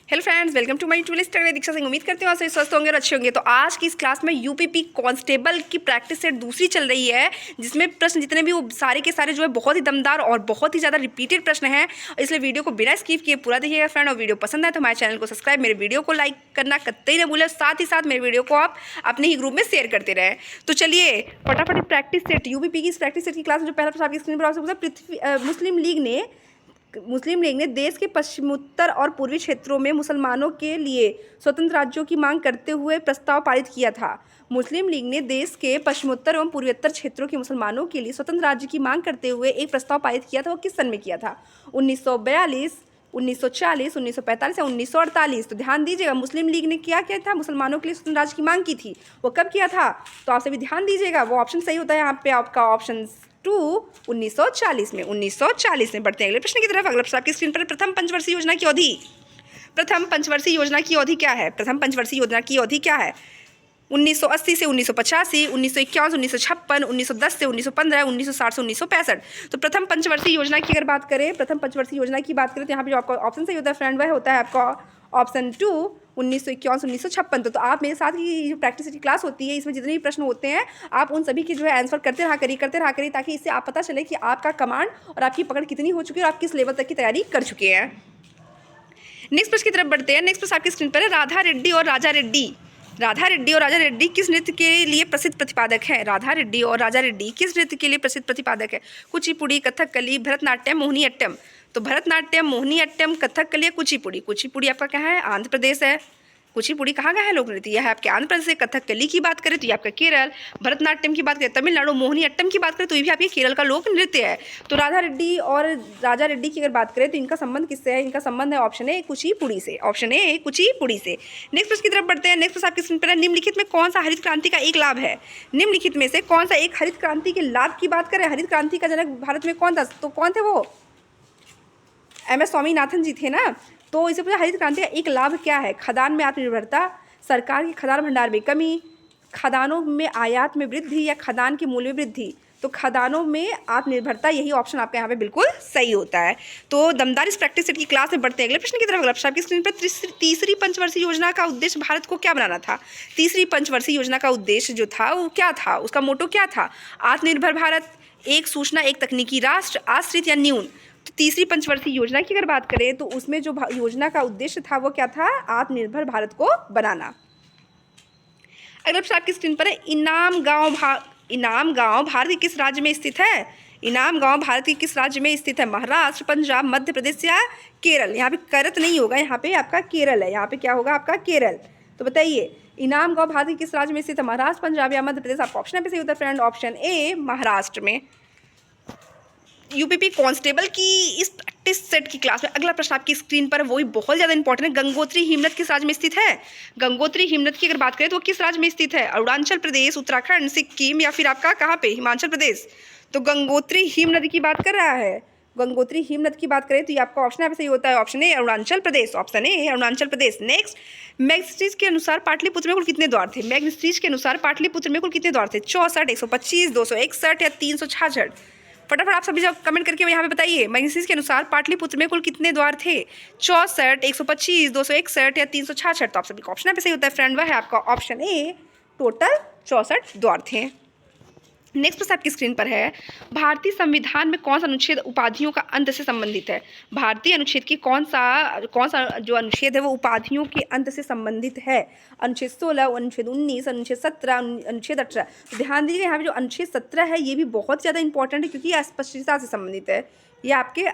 Hello friends, welcome to my YouTube channel Diksha Singh. उम्मीद करती हूँ आप सभी स्वस्थ होंगे और अच्छे होंगे। तो आज की इस क्लास में यूपीपी कांस्टेबल की प्रैक्टिस सेट दूसरी चल रही है, जिसमें प्रश्न जितने भी वो सारे के सारे जो है बहुत ही दमदार और बहुत ही ज़्यादा रिपीटेड प्रश्न हैं। इसलिए वीडियो को बिना स्किप किए पूरा देखिएगा फ्रेंड। और वीडियो पसंद आए तो हमारे चैनल को सब्सक्राइब, मेरे वीडियो को लाइक करना कतई ना भूलें। साथ ही साथ मेरे वीडियो को आप अपने ही ग्रुप में शेयर करते रहें। तो चलिए फटाफट प्रैक्टिस सेट यूपीपी की इस प्रैक्टिस सेट की क्लास में जो पहला प्रश्न आपकी स्क्रीन पर आपसे मुस्लिम लीग ने देश के पश्चिमोत्तर और पूर्वी क्षेत्रों में मुसलमानों के लिए स्वतंत्र राज्यों की मांग करते हुए प्रस्ताव पारित किया था। मुस्लिम लीग ने देश के पश्चिमोत्तर एवं पूर्वोत्तर क्षेत्रों के मुसलमानों के लिए स्वतंत्र राज्य की मांग करते हुए एक प्रस्ताव पारित किया था। वो किस सन में किया था? 1942, 1940, 1945 या 1948। तो ध्यान दीजिएगा, मुस्लिम लीग ने क्या किया था? मुसलमानों के लिए स्वतंत्र राज्य की मांग की थी। वो कब किया था? तो आप सभी ध्यान दीजिएगा, वो ऑप्शन सही होता है यहाँ पे आपका ऑप्शन 2 1940 में। 1940 में। बढ़ते हैं अगले प्रश्न की तरफ। अगला प्रश्न आपकी स्क्रीन पर प्रथम पंचवर्षीय योजना की अवधि। प्रथम पंचवर्षीय योजना की अवधि क्या है? प्रथम पंचवर्षीय योजना की अवधि क्या है? 1980 से 1985, 1951, 1956, 1910 से 1915, 1960 से 1965। तो प्रथम पंचवर्षीय योजना की अगर बात करें, प्रथम पंचवर्षीय योजना की बात करें तो यहाँ पे जो आपका ऑप्शन सही होता है फ्रेंड, वह होता है आपका ऑप्शन 2 1951 से 1956। तो आप मेरे साथ की जो प्रैक्टिस की क्लास होती है, इसमें जितने भी प्रश्न होते हैं आप उन सभी के जो है आंसर करते रहा करिए, ताकि इससे आप पता चले कि आपका कमांड और आपकी पकड़ कितनी हो चुकी है और आप किस लेवल तक की तैयारी कर चुके हैं। नेक्स्ट प्रश्न की तरफ बढ़ते हैं। नेक्स्ट प्रश्न आपकी स्क्रीन पर है, राधा रेड्डी और राजा रेड्डी। राधा रेड्डी और राजा रेड्डी किस नृत्य के लिए प्रसिद्ध प्रतिपादक है? राधा रेड्डी और राजा रेड्डी किस नृत्य के लिए प्रसिद्ध प्रतिपादक है? कुचिपुड़ी, कथकली, भरतनाट्यम, मोहिनीअट्टम। तो भरतनाट्यम, मोहिनीअट्टम, कथकली या कुचिपुड़ी? कुचिपुड़ी आपका क्या है? आंध्र प्रदेश है। कुचिपुड़ी कहाँ का है लोक नृत्य? यह है आपके आंध्र प्रदेश से। कथकली की बात करें तो ये आपका केरल। भरतनाट्यम की बात करें तमिलनाडु। मोहिनीअट्टम की बात करें तो ये भी आपके केरल का लोक नृत्य है। तो राधा रेड्डी और राजा रेड्डी की अगर बात करें तो इनका संबंध किससे है? इनका संबंध है ऑप्शन ए कुचिपुड़ी से। ऑप्शन ए कुचिपुड़ी से। नेक्स्ट प्रश्न की तरफ बढ़ते हैं। नेक्स्ट प्रश्न आपकी स्क्रीन पर है, निम्नलिखित में कौन सा हरित क्रांति का एक लाभ है? निम्नलिखित में से कौन सा एक हरित क्रांति के लाभ की बात करें? हरित क्रांति का जनक भारत में कौन था? तो कौन थे वो? MS स्वामीनाथन जी थे ना। तो इसे पूछा हरित क्रांति का एक लाभ क्या है? खदान में आत्मनिर्भरता, सरकार की खदान भंडार में कमी, खदानों में आयात में वृद्धि या खदान के मूल्य में वृद्धि। तो खदानों में आत्मनिर्भरता, यही ऑप्शन आपका यहाँ पे बिल्कुल सही होता है। तो दमदार इस प्रैक्टिस सेट की क्लास में बढ़ते हैं अगले प्रश्न की तरफ। अगला प्रश्न आपकी स्क्रीन पर, तीसरी पंचवर्षीय योजना का उद्देश्य भारत को क्या बनाना था? तीसरी पंचवर्षीय योजना का उद्देश्य जो था वो क्या था? उसका मोटो क्या था? आत्मनिर्भर भारत, एक सूचना एक तकनीकी राष्ट्र, आश्रित या न्यून। तो तीसरी पंचवर्षीय योजना की अगर बात करें तो उसमें जो योजना का उद्देश्य था वो क्या था? आत्मनिर्भर भारत को बनाना। अगला प्रश्न आपकी स्क्रीन पर है, इनाम गांव भारत के किस राज्य में स्थित है? इनाम गांव भारत के किस राज्य में स्थित है? महाराष्ट्र, पंजाब, मध्य प्रदेश या केरल? यहाँ पे करत नहीं होगा, यहाँ पे आपका केरल है। यहाँ पे क्या होगा? आपका केरल। तो बताइए इनाम गांव भारत के किस राज्य में स्थित है? महाराष्ट्र, पंजाब या मध्य प्रदेश? आपका ऑप्शन पे सही होता है फ्रेंड, ऑप्शन ए महाराष्ट्र में। यूपीपी कांस्टेबल की इस प्रैक्टिस सेट की क्लास में अगला प्रश्न आपकी स्क्रीन पर, वो भी बहुत ज़्यादा इंपॉर्टेंट है। गंगोत्री हिमनद किस राज्य में स्थित है? गंगोत्री हिमनद की अगर बात करें तो वो किस राज्य में स्थित है? अरुणाचल प्रदेश, उत्तराखंड, सिक्किम या फिर आपका कहाँ पे? हिमाचल प्रदेश। तो गंगोत्री हिमनद की बात कर रहा है। गंगोत्री हिमनद की बात करें तो ये आपका ऑप्शन यहाँ पे सही होता है, option A Arunachal Pradesh. Option A Arunachal Pradesh. Next, Megasthenes के अनुसार पाटलिपुत्र में कुल कितने द्वार थे? मैग्नेस्टीज के अनुसार पाटलिपुत्र में कुल कितने द्वार थे? 64, 125, 261 या 366? फटाफट आप सभी कमेंट करके यहाँ पे बताइए, मैग्नेस्टीज के अनुसार पाटलिपुत्र में कुल कितने द्वार थे? 64, 125, 261 या 366? तो आप सभी का ऑप्शन पे सही होता है फ्रेंड, वह है आपका ऑप्शन ए, टोटल 64 द्वार थे। नेक्स्ट प्रश्न आपकी स्क्रीन पर है, भारतीय संविधान में कौन सा अनुच्छेद उपाधियों का अंत से संबंधित है? भारतीय अनुच्छेद की कौन सा जो अनुच्छेद है वो उपाधियों के अंत से संबंधित है? अनुच्छेद 16, अनुच्छेद 19, अनुच्छेद 17, अनुच्छेद 18। तो ध्यान दीजिए यहाँ पे जो अनुच्छेद 17 है ये भी बहुत ज़्यादा इंपॉर्टेंट है, क्योंकि अस्पृश्यता से संबंधित है। ये आपके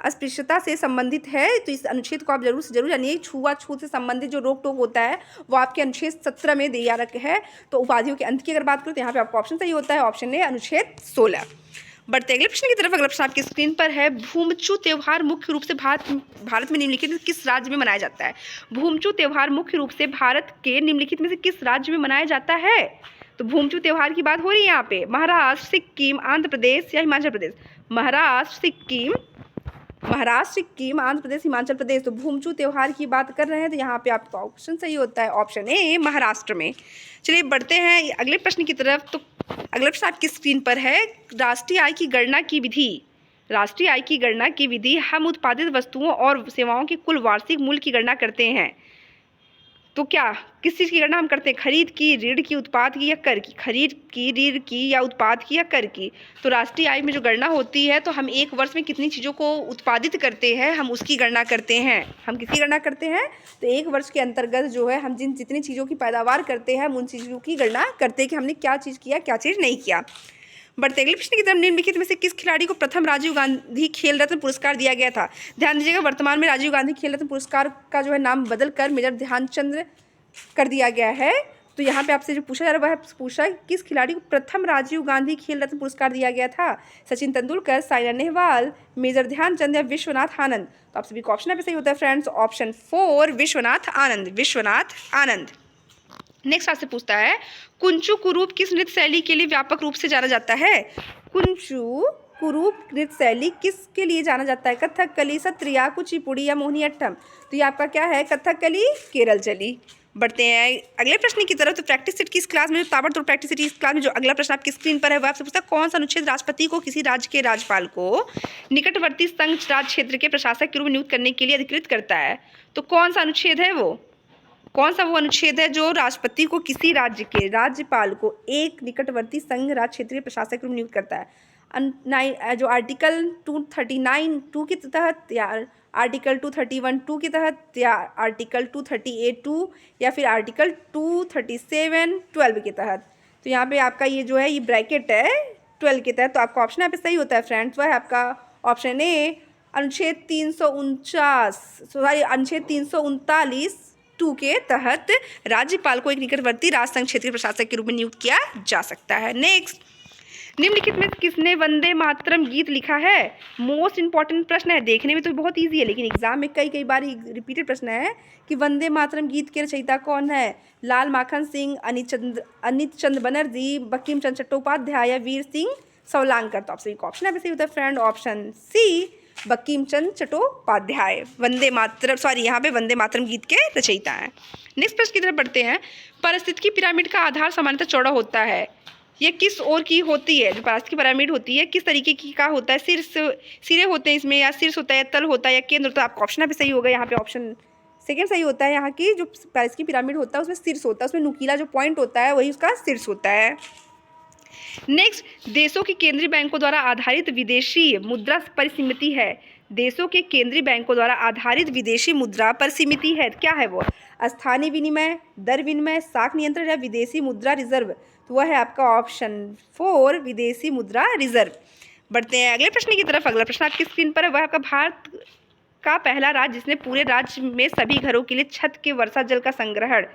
अस्पृश्यता से संबंधित है। तो इस अनुच्छेद को आप जरूर से जरूर जानिए। छुआछूत से संबंधित जो रोक टोक होता है वो आपके अनुच्छेद 17 में दिया रखा है। तो उपाधियों के अंत की अगर बात करें तो यहाँ पे आपका ऑप्शन सही होता है, ऑप्शन ए अनुच्छेद 16। बढ़ते अगले प्रश्न की तरफ। अगला प्रश्न आपकी स्क्रीन पर है, भूमचू त्यौहार मुख्य रूप से भारत में निम्नलिखित किस राज्य में मनाया जाता है? भूमचू त्यौहार मुख्य रूप से भारत के निम्नलिखित में से किस राज्य में मनाया जाता है? तो भूमचू त्यौहार की बात हो रही है यहाँ पे, महाराष्ट्र, सिक्किम, आंध्र प्रदेश या हिमाचल प्रदेश? महाराष्ट्र, सिक्किम, आंध्र प्रदेश, हिमाचल प्रदेश। तो भूमचू त्यौहार की बात कर रहे हैं तो यहाँ पे आपका ऑप्शन सही होता है, ऑप्शन ए महाराष्ट्र में। चलिए बढ़ते हैं अगले प्रश्न की तरफ। तो अगला प्रश्न आपकी स्क्रीन पर है, राष्ट्रीय आय की गणना की विधि। राष्ट्रीय आय की गणना की विधि हम उत्पादित वस्तुओं और सेवाओं के कुल वार्षिक मूल्य की गणना करते हैं। तो क्या किस चीज़ की गणना हम करते हैं? खरीद की, ऋण की, उत्पाद की या कर की? खरीद की, ऋण की या उत्पाद की या कर की? तो राष्ट्रीय आय में जो गणना होती है तो हम एक वर्ष में कितनी चीज़ों को उत्पादित करते हैं हम उसकी गणना करते हैं। हम किसकी गणना करते हैं? तो एक वर्ष के अंतर्गत जो है हम जितनी चीज़ों की पैदावार करते हैं हम उन चीज़ों की गणना करते हैं कि हमने क्या चीज़ किया, क्या चीज़ नहीं किया। बढ़ते अगले प्रश्न की तरफ, निम्नलिखित में से किस खिलाड़ी को प्रथम राजीव गांधी खेल रत्न पुरस्कार दिया गया था? ध्यान दीजिएगा, वर्तमान में राजीव गांधी खेल रत्न पुरस्कार का जो है नाम बदल कर मेजर ध्यानचंद कर दिया गया है। तो यहाँ पे आपसे जो पूछा जा रहा है वह पूछा है किस खिलाड़ी को प्रथम राजीव गांधी खेल रत्न पुरस्कार दिया गया था? सचिन तेंदुलकर, साइना नेहवाल, मेजर ध्यानचंद या विश्वनाथ आनंद? तो आप सभी का ऑप्शन यहाँ पे सही होता है friends, option 4 Vishwanath Anand, Vishwanath Anand. Next आपसे पूछता है कुंचू कुरूप किस नृत्य शैली के लिए व्यापक रूप से जाना जाता है? कुंचू कुरूप नृत्य शैली किसके लिए जाना जाता है? कथकली, सत्रिया, कुचिपुड़ी या मोहिनीअट्टम? तो ये आपका क्या है? कथकली, केरल चली। बढ़ते हैं अगले प्रश्न की तरफ। तो प्रैक्टिस सेट की इस क्लास में जो ताबड़तोड़ प्रैक्टिस सेट की इस क्लास में जो अगला प्रश्न आपकी स्क्रीन पर है वह आपसे पूछता है कौन सा अनुच्छेद राष्ट्रपति को किसी राज्य के राज्यपाल को निकटवर्ती संघ राज क्षेत्र के प्रशासक के रूप में नियुक्त करने के लिए अधिकृत करता है? तो कौन सा अनुच्छेद है वो? कौन सा वो अनुच्छेद है जो राष्ट्रपति को किसी राज्य के राज्यपाल को एक निकटवर्ती संघ राज क्षेत्रीय प्रशासक के रूप में नियुक्त करता है? जो आर्टिकल 239(2) के तहत या आर्टिकल 231(2) के तहत या आर्टिकल 238(2) या फिर आर्टिकल 237(12) के तहत? तो यहाँ पे आपका ये जो है ये ब्रैकेट है 12 के तहत। तो आपका ऑप्शन यहाँ पे सही होता है फ्रेंड्स, वह है आपका ऑप्शन ए अनुच्छेद 339 2 के तहत राज्यपाल को एक निकटवर्ती राज संघ क्षेत्रीय प्रशासक के रूप में नियुक्त किया जा सकता है। नेक्स्ट, निम्नलिखित में किसने वंदे मातरम गीत लिखा है? मोस्ट इंपॉर्टेंट प्रश्न है, देखने में तो बहुत इजी है लेकिन एग्जाम में कई बार रिपीटेड प्रश्न है कि वंदे मातरम गीत के रचयिता कौन है? लाल माखन सिंह, अनित चंद बनर्जी, बंकिम चंद्र चट्टोपाध्याय या वीर सिंह सवलांकर? तो आप सभी का ऑप्शन है सही होता है friend, option C Bankim Chandra Chattopadhyay Vande Mataram यहाँ पे वंदे मातरम गीत के रचयिता हैं। नेक्स्ट प्रश्न की तरफ बढ़ते हैं। पारिस्थितिकी पिरामिड का आधार सामान्यतः चौड़ा होता है, ये किस ओर की होती है? जो पारिस्थितिकी पिरामिड होती है किस तरीके की का होता है? सिरे होते हैं इसमें, या शीर्ष होता है, या तल होता है, या केंद्र होता है? आपका ऑप्शन भी सही होगा, यहाँ पे ऑप्शन सेकेंड सही होता है। यहाँ की जो पारिस्थितिकी पिरामिड होता है उसमें शीर्ष होता है, उसमें नुकीला जो पॉइंट होता है वही उसका शीर्ष होता है। नेक्स्ट, देशों के केंद्रीय बैंकों द्वारा आधारित विदेशी मुद्रा परिसीमिति है। देशों के केंद्रीय बैंकों द्वारा आधारित विदेशी मुद्रा परिसीमिति है, क्या है वो? स्थानीय विनिमय दर विनिमय, साख नियंत्रण या विदेशी मुद्रा रिजर्व? तो वह है आपका ऑप्शन 4 विदेशी मुद्रा रिजर्व। बढ़ते हैं अगले प्रश्न की तरफ। अगला प्रश्न आपकी स्क्रीन पर है, वह आपका भारत का पहला राज्य जिसने पूरे राज्य में सभी घरों के लिए छत के वर्षा जल का संग्रहण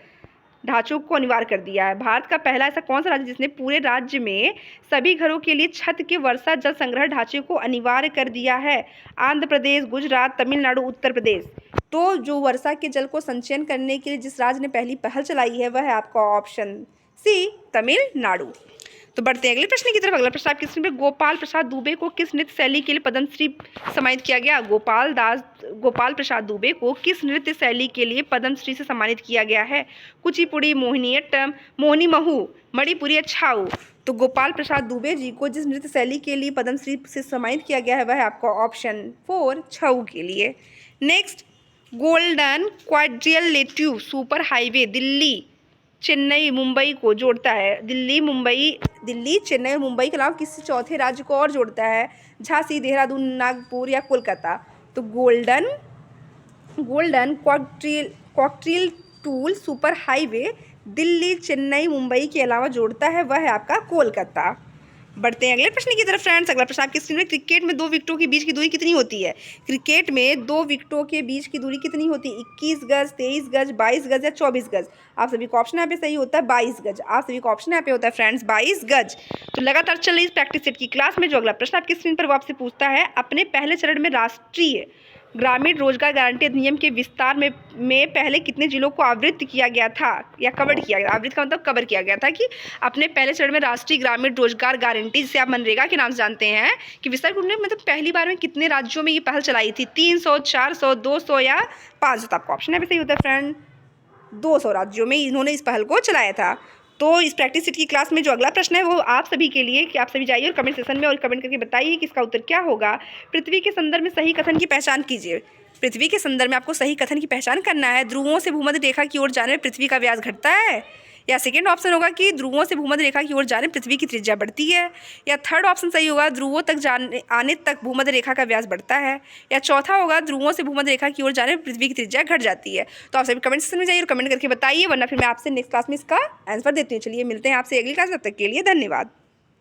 ढांचों को अनिवार्य कर दिया है? भारत का पहला ऐसा कौन सा राज्य जिसने पूरे राज्य में सभी घरों के लिए छत के वर्षा जल संग्रह ढांचे को अनिवार्य कर दिया है? आंध्र प्रदेश, गुजरात, तमिलनाडु, उत्तर प्रदेश? तो जो वर्षा के जल को संचयन करने के लिए जिस राज्य ने पहली पहल चलाई है वह है आपका ऑप्शन सी तमिलनाडु। तो बढ़ते हैं अगले प्रश्न की तरफ। अगला प्रश्न आपकी स्क्रीन पर, गोपाल प्रसाद दुबे को किस नृत्य शैली के लिए पद्मश्री सम्मानित किया गया? गोपाल प्रसाद दुबे को किस नृत्य शैली के लिए पद्मश्री से सम्मानित किया गया है? कुचिपुड़ी, मोहिनीअट्टम, मोहिनी महू, मणिपुरी या छाऊ? तो गोपाल प्रसाद दुबे जी को जिस नृत्य शैली के लिए पद्मश्री से सम्मानित किया गया है वह है आपका ऑप्शन 4 छऊ के लिए। Next, golden quadrilateral super highway Delhi, Chennai, Mumbai को जोड़ता है। दिल्ली, चेन्नई और मुंबई के अलावा किसी चौथे राज्य को और जोड़ता है? झांसी, देहरादून, नागपुर या कोलकाता? तो golden quadrilateral super highway Delhi, Chennai, Mumbai के अलावा जोड़ता है वह है आपका कोलकाता। बढ़ते हैं अगले प्रश्न की तरफ फ्रेंड्स। अगला प्रश्न आपकी स्क्रीन में, क्रिकेट में 2 विकेटों के बीच की दूरी कितनी होती है? क्रिकेट में 2 विकेटों के बीच की दूरी कितनी होती है? 21 गज, 23 गज, 22 गज या 24 गज? आप सभी का ऑप्शन यहाँ पे सही होता है 22 गज। आप सभी का ऑप्शन यहाँ पे होता है फ्रेंड्स 22 गज। तो लगातार चल रही इस प्रैक्टिस सेट की क्लास में जो अगला प्रश्न आपकी स्क्रीन पर वो आपसे पूछता है, अपने पहले चरण में राष्ट्रीय ग्रामीण रोजगार गारंटी अधिनियम के विस्तार में पहले कितने जिलों को आवृत्त किया गया था या कवर किया गया? आवृत्त का मतलब कवर किया गया था कि अपने पहले चरण में राष्ट्रीय ग्रामीण रोजगार गारंटी, जिसे आप मनरेगा के नाम से जानते हैं, कि विस्तार में मतलब पहली बार में कितने राज्यों में ये पहल चलाई थी? 300, 400, 200 या 500? आपका ऑप्शन है सही होता है फ्रेंड 200 राज्यों में इन्होंने इस पहल को चलाया था। तो इस प्रैक्टिस सेट की क्लास में जो अगला प्रश्न है वो आप सभी के लिए कि आप सभी जाइए और कमेंट सेक्शन में और कमेंट करके बताइए कि इसका उत्तर क्या होगा। पृथ्वी के संदर्भ में सही कथन की पहचान कीजिए। पृथ्वी के संदर्भ में आपको सही कथन की पहचान करना है। ध्रुवों से भूमध्य रेखा की ओर जाने में पृथ्वी का व्यास घटता है, या सेकेंड ऑप्शन होगा कि ध्रुवों से भूमध्य रेखा की ओर जाने पृथ्वी की त्रिज्या बढ़ती है, या थर्ड ऑप्शन सही होगा ध्रुवों तक आने तक भूमध्य रेखा का व्यास बढ़ता है, या चौथा होगा ध्रुवों से भूमध्य रेखा की ओर जाने पृथ्वी की त्रिज्या घट जाती है। तो आप सभी कमेंट सेक्शन में जाइए और कमेंट करके बताइए, वरना फिर मैं आपसे नेक्स्ट क्लास में इसका आंसर देती हूँ। चलिए मिलते हैं आपसे अगली क्लास, तब तक के लिए धन्यवाद।